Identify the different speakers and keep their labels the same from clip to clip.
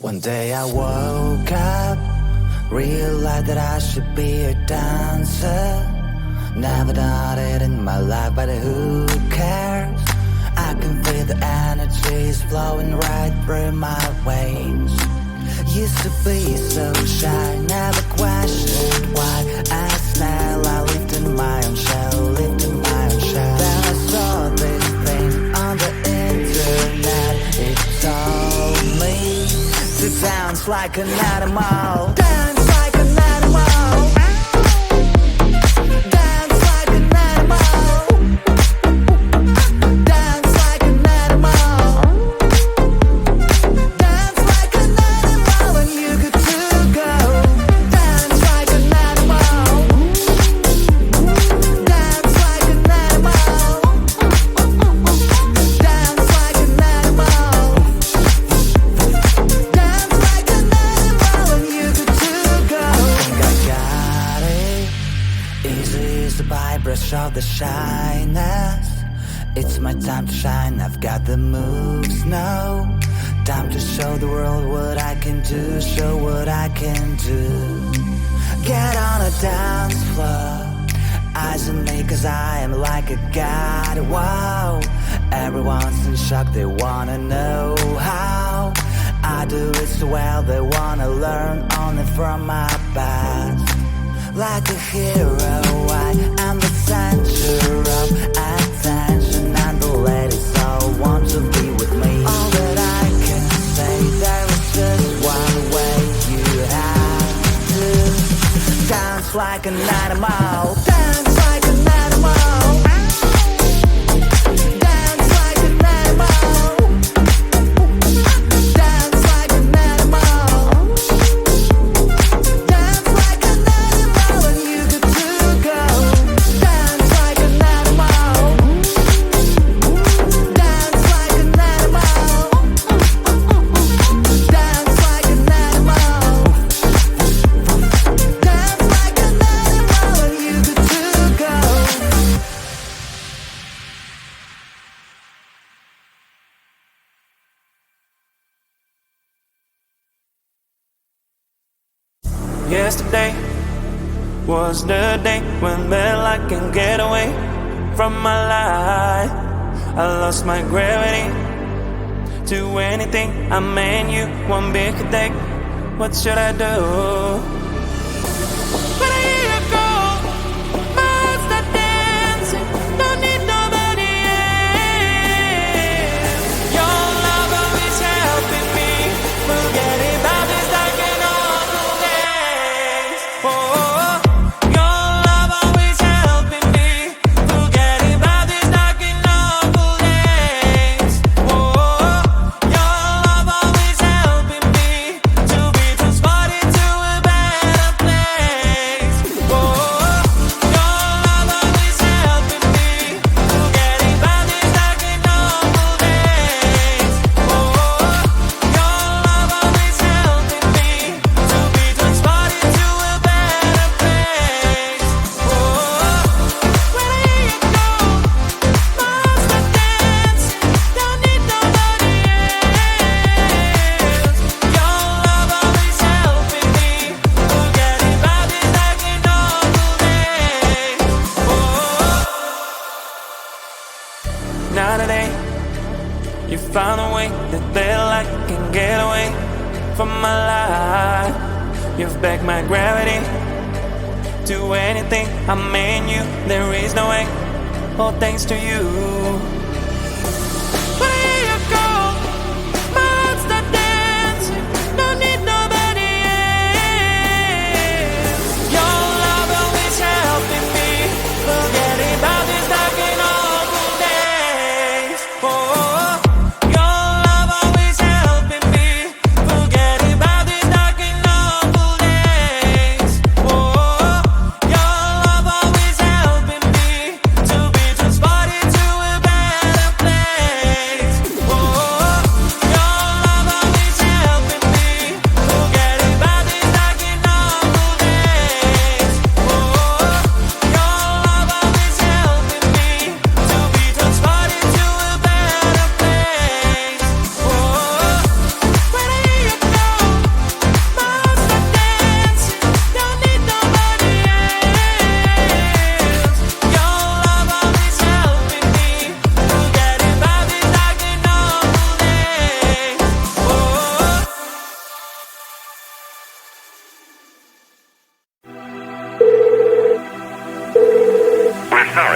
Speaker 1: One day I woke up, realized that I should be a dancer. Never done it in my life, but who cares? I can feel the energies flowing right through my veins. Used to be so shy, never questioned why. As now I lived in my own shell, lived in my own shell. Then I saw this thing on the internet. It told me to dance like an animal. Dance like an animal. Dance like an animal. Dance like an animal. Dance like an animal when you get to go. Dance like an animal. Dance like an animal. Dance like an animal. Dance like an animal when you get to go. I think I got it. Easy as the brush of the shyness. It's my time to shine, I've got the moves now. Time to show the world what I can do, show what I can do. Get on a dance floor, eyes on me cause I am like a god, wow. Everyone's in shock, they wanna know how I do it so well, they wanna learn only from my past. Like a hero, I am the center of attention, and the ladies all want to be with me. All that I can say, there is just one way. You have to dance like an animal. Dance like an animal. Dance like an animal. Dance like an animal. Dance like an animal when you get to go. Dance like an animal. Dance like an animal. Dance like an animal. Dance like an animal when you get to go.
Speaker 2: Yesterday was the day when well I can get away from my life. I lost my gravity to anything. I mean you one big day. What should I do? But I hear you go, my heart's not dancing. Don't need nobody else. Your love always helping me. Forget about this dark and awful days. Oh, your love always helping me. Forget about this dark and awful days. Oh, your love always helping me to be transported to a better place. Oh, your love always helping me. Forget about this dark and awful days. Oh, your love always helping me to be transported to a better place. Oh, when I hear you go, my heart's not dancing. Don't need nobody else. Your love always helping me. Forget about this dark and awful days. Oh. Now today, you found a way that felt like I can get away from my life. You've backed my gravity to anything. I mean you, there is no way. All thanks to you. But here you go, my heart's not dancing. Don't need nobody else. Your love always helping me. Forget about this dark and awful days. Oh, your love always helping me. Forget about this dark and awful days. Oh, your love always helping me to be transported to a better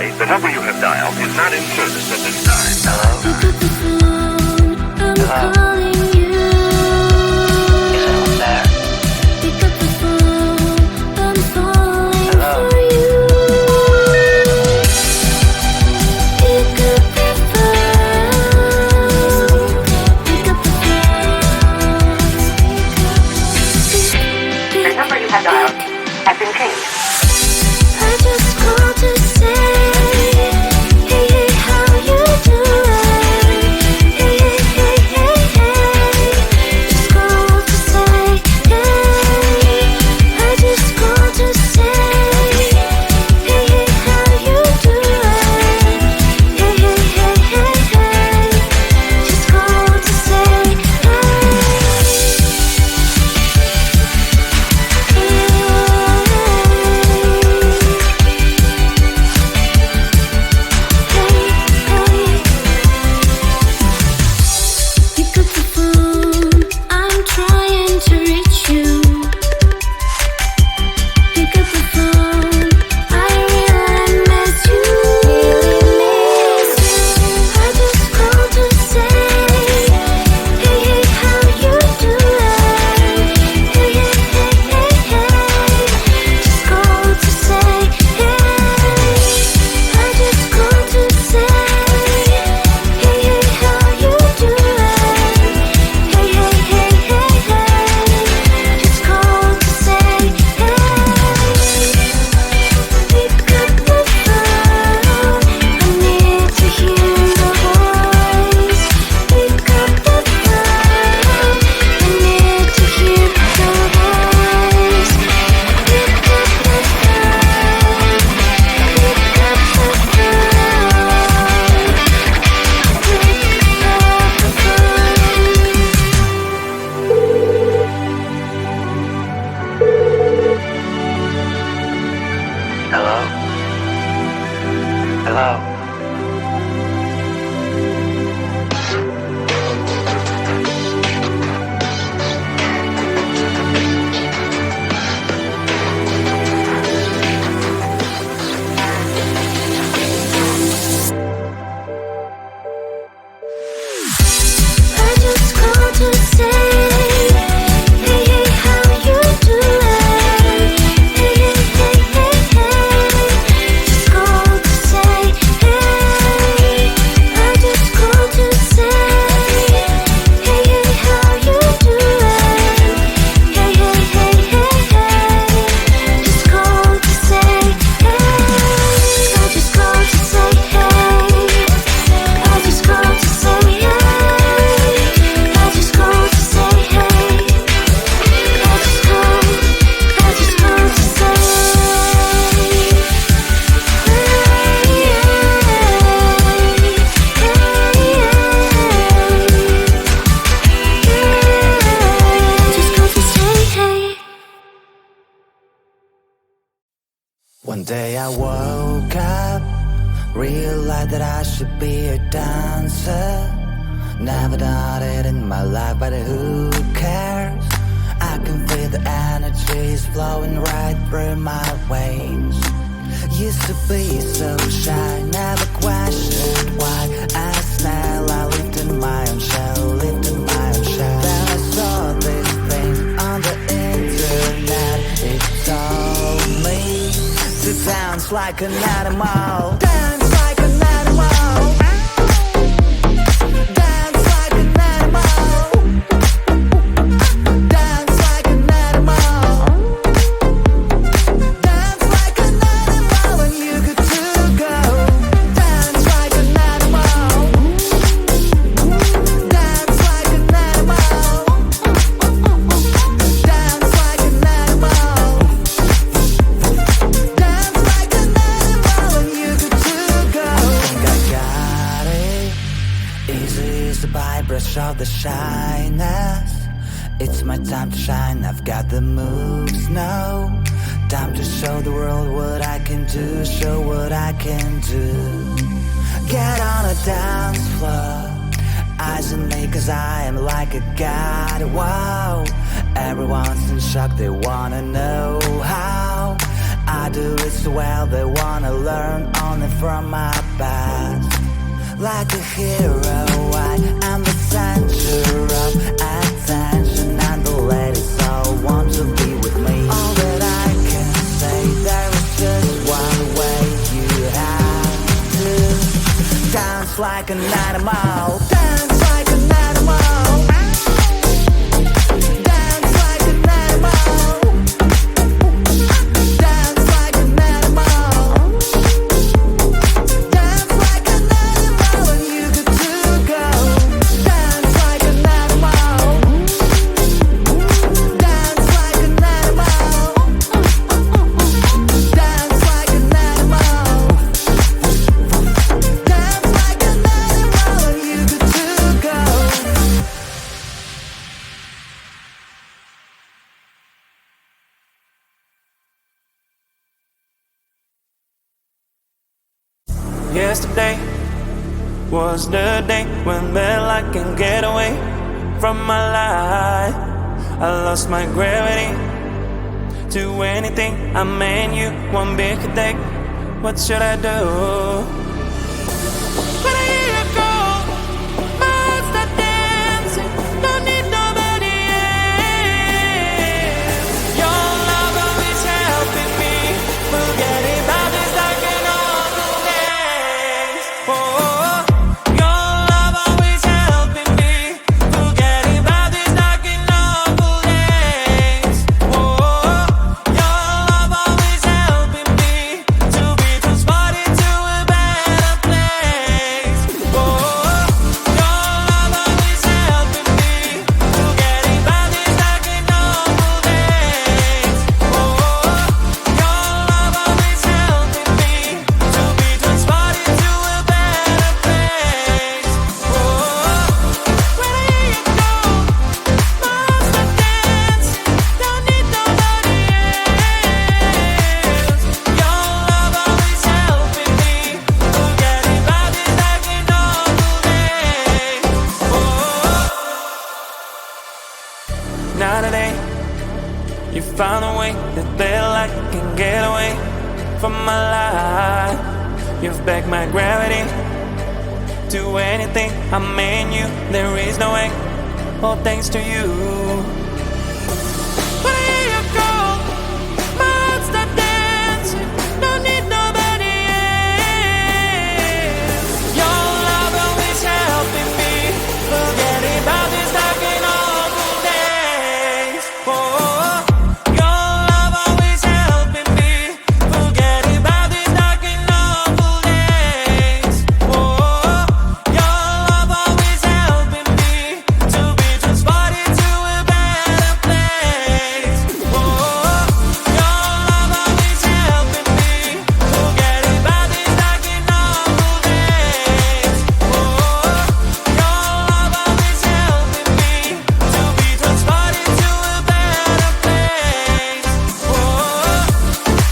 Speaker 3: sorry, the number you have dialed is not in service at this time.
Speaker 1: Hello?
Speaker 4: Pick up the phone, I'm calling you.
Speaker 1: Is anyone there?
Speaker 4: Pick up the phone, I'm falling
Speaker 1: Hello?
Speaker 4: for you. Pick up the phone, pick up the phone.
Speaker 3: The number you have dialed has been changed.
Speaker 4: I just called to say, hey, hey, how you doing? Hey, hey, hey, hey, hey. Just called to say, hey. I just called to say, hey, hey, how you doing? Hey, hey, hey, hey, hey. Just called to say, pick up the phone, I'm trying to reach you. Pick up the phone, I really miss you. I just called to say, hey, hey, how you doing? Hey, hey, hey, hey, hey. Just called to say, hey. I just called to say, hey, hey, how you doing? Hey, hey, hey, hey, hey. Just called to say, hey. Pick up the phone, I need to hear your voice. Pick up the phone, I need to hear your voice. Pick up the phone, pick up the
Speaker 1: Hello? Hello?
Speaker 4: I just called to say, hey, hey, how you doing? Hey, hey, hey, hey, hey. Just called to say, hey. I just called to say, hey, hey, how you doing? Hey, hey, hey, hey, hey. Just called to say, hey. I just called to say, hey. I just called to say, hey. I just called to say, hey. I just called to say, just called to say, hey.
Speaker 1: One day I woke up, realized that I should be a dancer. Never done it in my life, but who cares? I can feel the energy is flowing right through my veins. Used to be so shy, never questioned why. As now I lived in my own shell, lived in my own shell. Then I saw this thing on the internet. It told me to dance like an animal. Dance like an animal. Dance like an animal. Dance like an animal. Dance like an animal when you're good to go. Dance like an animal. Dance like an animal. Dance like an animal. Dance like an animal when you're good to go. I think I got it. Easy as the brush of the shyness. It's my time to shine, I've got the moves now. Time to show the world what I can do, show what I can do. Get on a dance floor, eyes on me cause I am like a god, wow. Everyone's in shock, they wanna know how I do it so well, they wanna learn only from my past. Like a hero, I am the center of attention, and the ladies all want to be with me. All that I can say, there is just one way. You have to dance like an animal. Dance like an animal. Dance like an animal. Dance like an animal. Dance like an animal, and you good to go. Dance like an animal. Dance like an animal. Dance like an animal. Dance like an animal, and you good to go.
Speaker 2: Yesterday was the day when I can get away from my life. I lost my gravity to anything. I mean you one big day. What should I do? When I hear you go, my heart start dancing. Don't need nobody else. Your love always helping me. Forgetting about this dark and awful days. Oh, your love always helping me. Forgetting about this dark and awful days. Oh, your love always helping me to be transported to a better place. Oh, your love always helping me. Forgetting about this dark and awful days. Oh, your love always helping me to be transported to a better place. Oh, when I hear you go, my heart start dancing. Don't need nobody else. Your love always helping me. Forgetting about this dark and awful days. Oh, now today you found a way that I can get away from my life. You've begged my gravity to anything. I mean you, there is no way. All thanks to you. When I hear you go, my heart start dancing. Don't need nobody else. Your love always helping me. Forgetting about this dark and awful days. Oh, your love always helping me. Forgetting about this dark and awful days. Oh, your love always helping me to be transported to a better place. Oh, your love always helping me. Forgetting about this dark and awful days. Oh, your love always helping me to be transported to a better place. Oh,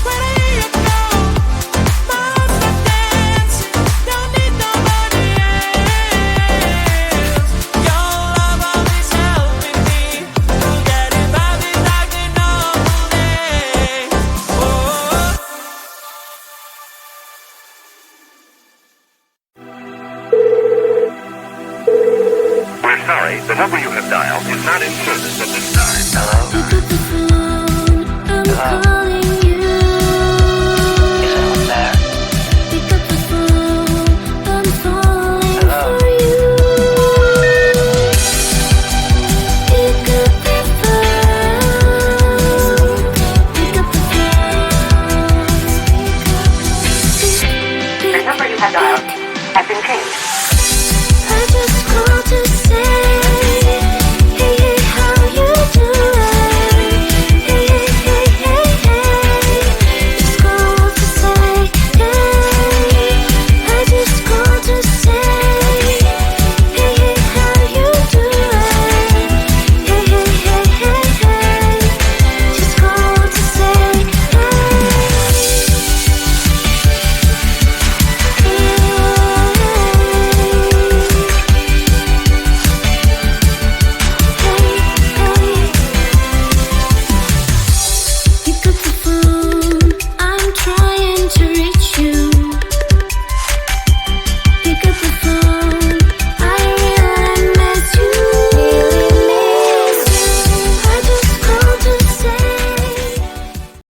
Speaker 2: when I hear you go, my heart start dancing. Don't need nobody else. Your love always helping me. Forgetting about this dark and awful days. Oh.
Speaker 3: We're sorry, the number you have dialed is not in service at this time.
Speaker 4: Pick up the phone, I'm calling.